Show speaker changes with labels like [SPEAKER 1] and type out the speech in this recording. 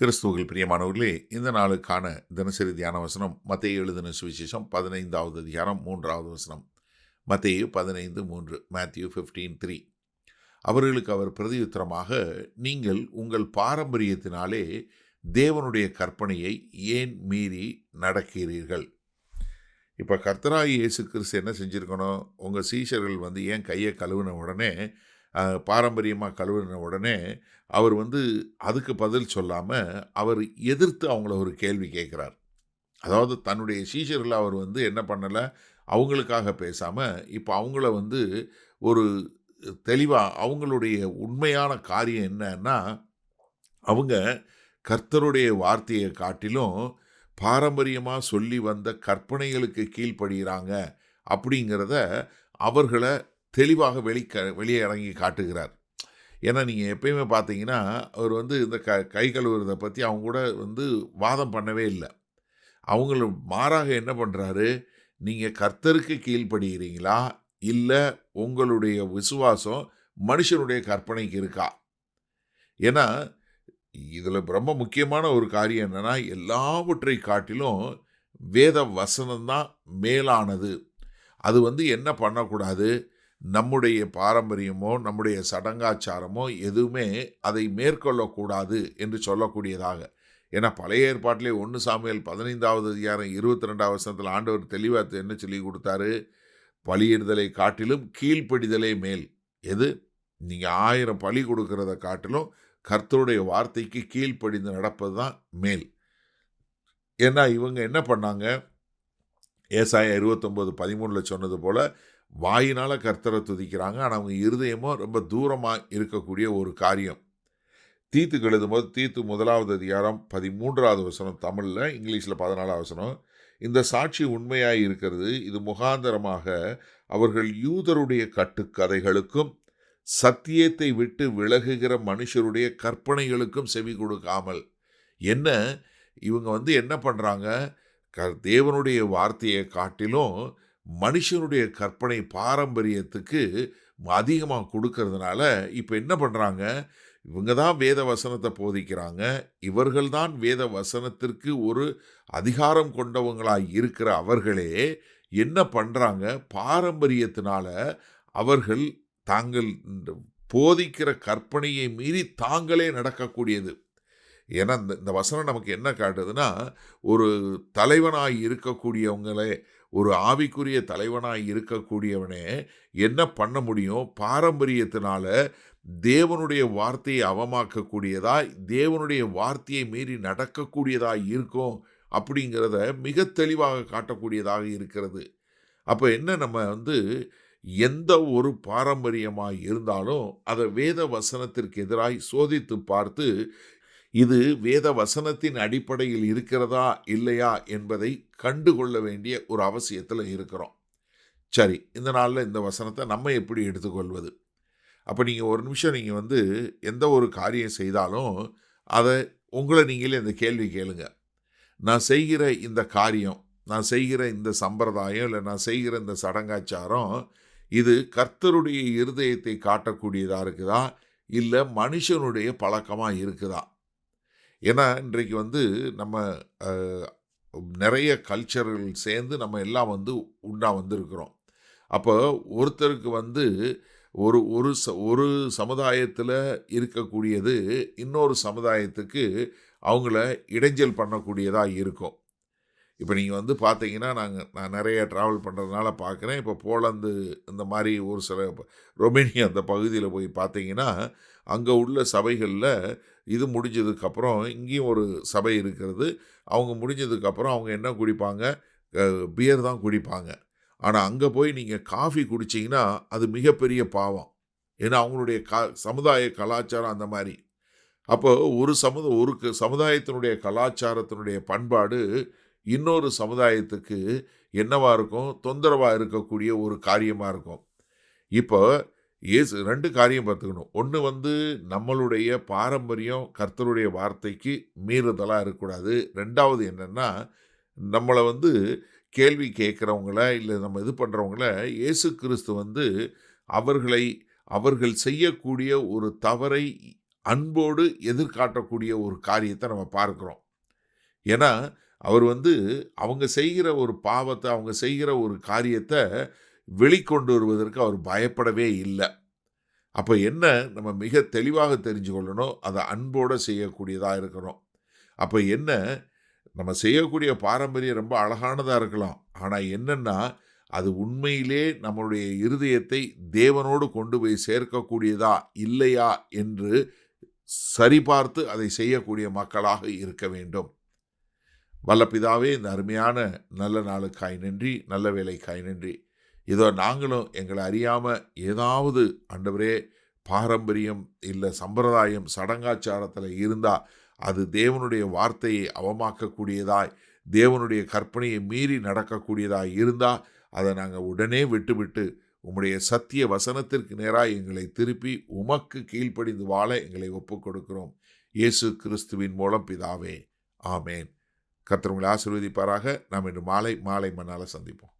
[SPEAKER 1] கிறிஸ்துவுக்குள் பிரியமானவர்களே, இந்த நாளுக்கான தினசரி தியான வசனம் மத்தேயு எழுதின சுவிசேஷம் 15வது அதிகாரம் 3வது வசனம். மத்தேயு 15:3, மேத்யூ 15:3. அவர்களுக்கு அவர் பிரதியுத்தரமாக, நீங்கள் உங்கள் பாரம்பரியத்தினாலே தேவனுடைய கற்பனையை ஏன் மீறி நடக்கிறீர்கள்? இப்போ கர்த்தராகிய இயேசு கிறிஸ்து என்ன செஞ்சுருக்கணும்? உங்கள் சீஷர்கள் ஏன் கையை கழுவின உடனே, பாரம்பரியமாக கழுவின உடனே அவர் அதுக்கு பதில் சொல்லாமல் அவர் எதிர்த்து அவங்கள ஒரு கேள்வி கேட்குறார். அதாவது தன்னுடைய சீஷர்கள் அவர் என்ன பண்ணலை, அவங்களுக்காக பேசாமல் இப்போ அவங்கள ஒரு தெளிவாக அவங்களுடைய உண்மையான காரியம் என்னன்னா, அவங்க கர்த்தருடைய வார்த்தையை காட்டிலும் பாரம்பரியமாக சொல்லி வந்த கற்பனைகளுக்கு கீழ்ப்படுகிறாங்க அப்படிங்கிறத அவர்களை தெளிவாக வெளியே இறங்கி காட்டுகிறார். ஏன்னா நீங்கள் எப்பயுமே பார்த்தீங்கன்னா, அவர் இந்த கை கழுவுறதை பற்றி அவங்க கூட வாதம் பண்ணவே இல்லை. அவங்கள மாறாக என்ன பண்ணுறாரு, நீங்கள் கர்த்தருக்கு கீழ்ப்படுகிறீங்களா, இல்லை உங்களுடைய விசுவாசம் மனுஷனுடைய கற்பனைக்கு இருக்கா? ஏன்னா இதில் ரொம்ப முக்கியமான ஒரு காரியம் என்னென்னா, எல்லாவற்றை காட்டிலும் வேத வசனம்தான் மேலானது. அது என்ன பண்ணக்கூடாது, நம்முடைய பாரம்பரியமோ நம்முடைய சடங்காச்சாரமோ எதுவுமே அதை மேற்கொள்ளக்கூடாது என்று சொல்லக்கூடியதாக. ஏன்னா பழைய ஏற்பாட்டிலே 1 சாமுவேல் 15வது அதிகாரம் 22வது வசனத்தில் ஆண்டவர் தெளிவாக என்ன சொல்லி கொடுத்தாரு, பலியிடுதலை காட்டிலும் கீழ்ப்படிதலே மேல். எது? நீங்கள் 1000 பலி கொடுக்கறத காட்டிலும் கர்த்தருடைய வார்த்தைக்கு கீழ்ப்படிந்து நடப்பது தான் மேல். ஏன்னா இவங்க என்ன பண்ணாங்க, ஏசாயா 29:13 சொன்னது போல வாயினால் கர்த்தரை துதிக்கிறாங்க, ஆனால் அவங்க இருதயமோ ரொம்ப தூரமாக இருக்கக்கூடிய ஒரு காரியம். தீத்துக்கு எழுதும்போது தீத்து 1வது அதிகாரம் 13வது வசனம் தமிழில், இங்கிலீஷில் 14வது வசனம், இந்த சாட்சி உண்மையாய் இருக்கிறது, இது முகாந்தரமாக அவர்கள் யூதருடைய கட்டுக்கதைகளுக்கும் சத்தியத்தை விட்டு விலகுகிற மனுஷருடைய கற்பனைகளுக்கும் செவி கொடுக்காமல். என்ன இவங்க என்ன பண்ணுறாங்க, தேவனுடைய வார்த்தையை காட்டிலும் மனுஷனுடைய கற்பனை பாரம்பரியத்துக்கு அதிகமாக கொடுக்கறதுனால இப்போ என்ன பண்ணுறாங்க, இவங்க தான் வேத வசனத்தை போதிக்கிறாங்க, இவர்கள் தான் வேத வசனத்திற்கு ஒரு அதிகாரம் கொண்டவங்களாக இருக்கிற அவர்களே என்ன பண்ணுறாங்க, பாரம்பரியத்தினால அவர்கள் தாங்கள் போதிக்கிற கற்பனையை மீறி தாங்களே நடக்கக்கூடியது. ஏன்னா இந்த வசனம் நமக்கு என்ன காட்டுதுன்னா, ஒரு தலைவனாய் இருக்கக்கூடியவங்களே, ஒரு ஆவிக்குரிய தலைவனாய் இருக்கக்கூடியவனே என்ன பண்ண முடியும், பாரம்பரியத்தினால தேவனுடைய வார்த்தையை அவமாக்கக்கூடியதாய், தேவனுடைய வார்த்தையை மீறி நடக்கக்கூடியதாய் இருக்கும் அப்படிங்கிறத மிக தெளிவாக காட்டக்கூடியதாக இருக்கிறது. அப்போ என்ன, நம்ம எந்த ஒரு பாரம்பரியமாக இருந்தாலும் அதை வேத வசனத்திற்கு எதிராய் சோதித்து பார்த்து, இது வேத வசனத்தின் அடிப்படையில் இருக்கிறதா இல்லையா என்பதை கண்டுகொள்ள வேண்டிய ஒரு அவசியத்தில் இருக்கிறோம். சரி, இந்த நாளில் இந்த வசனத்தை நம்ம எப்படி எடுத்துக்கொள்வது? அப்போ நீங்கள் ஒரு நிமிஷம் நீங்கள் எந்த ஒரு காரியம் செய்தாலும் அதை உங்களை நீங்களே இந்த கேள்வி கேளுங்க. நான் செய்கிற இந்த காரியம், நான் செய்கிற இந்த சம்பிரதாயம், இல்லை நான் செய்கிற இந்த சடங்காச்சாரம், இது கர்த்தருடைய இருதயத்தை காட்டக்கூடியதாக இருக்குதா, இல்லை மனுஷனுடைய பழக்கமாக இருக்குதா? ஏன்னா இன்றைக்கு நம்ம நிறைய கல்ச்சர்கள் சேர்ந்து நம்ம எல்லாம் உண்டா வந்திருக்கிறோம். அப்போ ஒருத்தருக்கு ஒரு சமுதாயத்தில் இருக்கக்கூடியது இன்னொரு சமுதாயத்துக்கு அவங்கள இடைஞ்சல் பண்ணக்கூடியதாக இருக்கும். இப்போ நீங்கள் பார்த்தீங்கன்னா, நான் நிறைய ட்ராவல் பண்ணுறதுனால பார்க்குறேன். இப்போ போலந்து இந்த மாதிரி ஒரு சில ரொமேனியா அந்த பகுதியில் போய் பார்த்தீங்கன்னா, அங்கே உள்ள சபைகளில் இது முடிஞ்சதுக்கப்புறம் இங்கேயும் ஒரு சபை இருக்கிறது. அவங்க முடிஞ்சதுக்கப்புறம் அவங்க என்ன குடிப்பாங்க, பியர் தான் குடிப்பாங்க. ஆனால் அங்கே போய் நீங்கள் காஃபி குடிச்சிங்கன்னா அது மிகப்பெரிய பாவம். ஏன்னா அவங்களுடைய சமுதாய கலாச்சாரம் அந்த மாதிரி. அப்போ ஒரு சமுதாயத்தினுடைய கலாச்சாரத்தினுடைய பண்பாடு இன்னொரு சமுதாயத்துக்கு என்னவாக இருக்கும், தொந்தரவாக இருக்கக்கூடிய ஒரு காரியமாக இருக்கும். இப்போ 2 காரியம் பார்த்துக்கணும். ஒன்று நம்மளுடைய பாரம்பரியம் கர்த்தருடைய வார்த்தைக்கு மீறுதலாக இருக்கக்கூடாது. 2வது என்னென்னா, நம்மளை கேள்வி கேட்குறவங்கள, இல்லை நம்ம இது பண்ணுறவங்கள இயேசு கிறிஸ்து அவர்கள் செய்யக்கூடிய ஒரு தவறை அன்போடு எதிர்காட்டக்கூடிய ஒரு காரியத்தை நம்ம பார்க்கிறோம். ஏன்னா, அவர் அவங்க செய்கிற ஒரு பாவத்தை, அவங்க செய்கிற ஒரு காரியத்தை வெளிக்கொண்டு வருவதற்கு அவர் பயப்படவே இல்ல. அப்ப என்ன நம்ம மிக தெளிவாக தெரிஞ்சு கொள்ளணும், அத அன்போட செய்யக்கூடியதா இருக்கணும். அப்ப என்ன, நம்ம செய்யக்கூடிய பாரம்பரியம் ரொம்ப அழகானதா இருக்கலாம். ஆனா என்னன்னா, அது உண்மையிலே நம்முடைய இருதயத்தை தேவனோடு கொண்டு போய் சேர்க்கக்கூடியதா, இல்லையா என்று சரிபார்த்து அதை செய்யக்கூடிய மக்களாக இருக்க வேண்டும். வல்ல பிதாவே, இந்த அருமையான நல்ல நாளுக்காய் நன்றி, நல்ல வேளைக்காய் நன்றி. இதோ நாங்களும் எங்களை அறியாம ஏதாவது ஆண்டவரே பாரம்பரியம் இல்ல சம்பிரதாயம் சடங்காச்சாரத்தில் இருந்தா அது தேவனுடைய வார்த்தையை அவமாக்கக்கூடியதாய், தேவனுடைய கற்பனையை மீறி நடக்கக்கூடியதாய் இருந்தா அதை நாங்கள் உடனே விட்டுவிட்டு உம்முடைய சத்திய வசனத்திற்கு நேராக எங்களை திருப்பி உமக்கு கீழ்ப்படிந்து வாழ எங்களை ஒப்புக் கொடுக்கிறோம். இயேசு கிறிஸ்துவின் மூலம் பிதாவே, ஆமேன். கர்த்தர் உங்களை ஆசீர்வதிப்பாராக. நாம் இன்று மாலை மண்ணால சந்திப்போம்.